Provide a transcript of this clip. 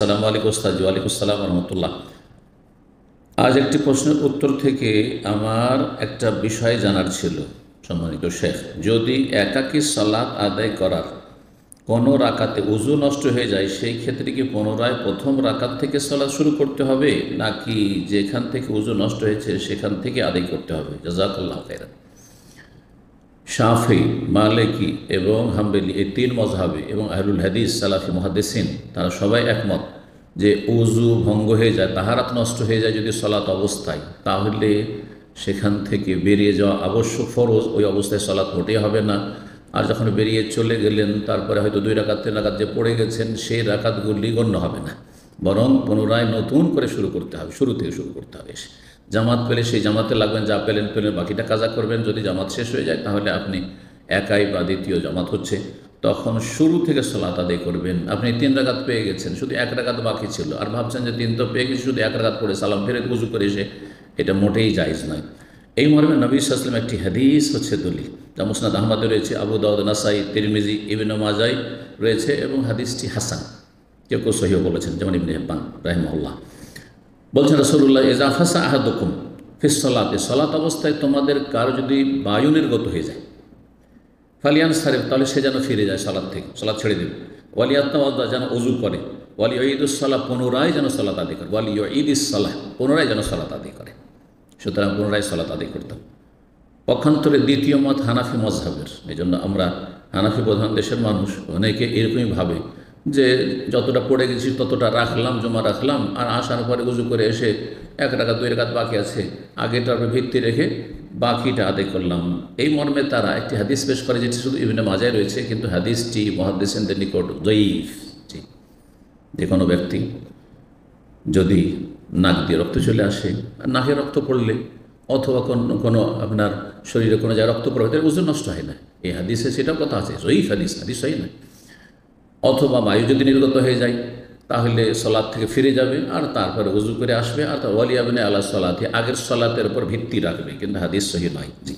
আসসালামু আলাইকুম ওস্তাদ। ওয়ালাইকুম আসসালাম রহমতুল্লাহ। আজ একটি প্রশ্নের উত্তর থেকে আমার একটা বিষয় জানার ছিল। সম্মানিত শেখ, যদি একাকী সালাত আদায় করার কোনো রাকাতে উজু নষ্ট হয়ে যায়, সেই ক্ষেত্রে কি পুনরায় প্রথম রাকাত থেকে সালাত শুরু করতে হবে, নাকি যেখান থেকে উজু নষ্ট হয়েছে সেখান থেকে আদায় করতে হবে? জাযাকাল্লাহু খাইরান। শাফি, মালিকি এবং হাম্বলি, এই তিন মজহাবে এবং আহলুল হাদিস সালাফি মুহাদ্দিসিন তারা সবাই একমত যে উজু ভঙ্গ হয়ে যায়, তাহারাত নষ্ট হয়ে যায় যদি সলাত অবস্থায়, তাহলে সেখান থেকে বেরিয়ে যাওয়া আবশ্যক, ফরজ। ওই অবস্থায় সলাত মোটেই হবে না। আর যখন বেরিয়ে চলে গেলেন, তারপরে হয়তো 2 রাকাত 3 রাকাত যে পড়ে গেছেন, সেই রাকাতগুলি গণ্য হবে না, বরং পুনরায় নতুন করে শুরু করতে হবে, শুরু থেকে শুরু করতে হবে। জামাত পেলে সেই জামাতে লাগবেন, যা পেলেন বাকিটা কাজা করবেন। যদি জামাত শেষ হয়ে যায়, তাহলে আপনি একাই বা দ্বিতীয় জামাত হচ্ছে, তখন শুরু থেকে সালাত আদায় করবেন। আপনি 3 রাকাত পেয়ে গেছেন, শুধু 1 রাকাত বাকি ছিল, আর ভাবছেন যে 3 তো পেয়ে গেছি, শুধু 1 রাকাত পড়ে সালাম ফেরে উজু করে এসে, এটা মোটেই জায়েজ নয়। এই মর্মে নবী সাল্লাল্লাহু আলাইহি ওয়াসাল্লাম একটি হাদিস হচ্ছে দলিল, যা মুসনাদ আহমদে রয়েছে, আবু দাউদ, নাসাই, তিরমিজি, ইবনে মাজাহ রয়েছে, এবং হাদিসটি হাসান, কেউ কেউ সহিহ বলেছেন, যেমন ইবনে হিব্বান রাহিমাহুল্লাহ। বলছেন রাসূলুল্লাহ, ইযা ফাসা আহাদুকুম ফিস সালাতি, সালাত অবস্থায় তোমাদের কারো যদি বায়ু নির্গত হয়ে যায়, ফালিয়ান সারেফ, তাহলে সে যেন ফিরে যায় সালাত থেকে, সালাত ছেড়ে দেবে। ওয়ালিয়াত্তাওয়াদ্দা, যেন উজু করে। ওয়ালিউঈদুস সালাহ, পুনরায় যেন সালাত আদায় করে। ওয়ালিউঈদিস সালাহ, পুনরায় যেন সালাত আদায় করে। সুতরাং পুনরায় সালাত আদায় করতাম। পক্ষান্তরে দ্বিতীয় মত হানাফি মজহাবের। এই জন্য আমরা হানাফি প্রধান দেশের মানুষ, অনেকে এরকমই ভাবে যে যতটা পড়ে গেছি ততটা রাখলাম, জমা রাখলাম, আর আসার পরে উজু করে এসে 1 রাকাত 2 রাকাত বাকি আছে, আগেটার ভিত্তি রেখে বাকিটা আদায় করলাম। এই মর্মে তারা একটি হাদিস পেশ করে, যেটি শুধু ইবনে মাজাহ রয়েছে, কিন্তু হাদিসটি মুহাদ্দিসিনদের নিকট যঈফ। যে কোনো ব্যক্তি যদি নাক দিয়ে রক্ত চলে আসে, আর নাকে রক্ত পড়লে, অথবা কোনো আপনার শরীরে কোনো জায়গায় রক্ত পড়ে, তাহলে উজু নষ্ট হয় না। এই হাদিসে সেটাও কথা আছে, যঈফ হাদিস, হাদিস হয় না। অথবা বায়ু যদি নির্গত হয়ে যায়, তাহলে সলাৎ থেকে ফিরে যাবে, আর তারপরে উজু করে আসবে, আর ওয়ালিয়াবিনে আলা সলাতে, আগের সলাতের উপর ভিত্তি রাখবে, কিন্তু হাদিস সহিহ নয়। জি।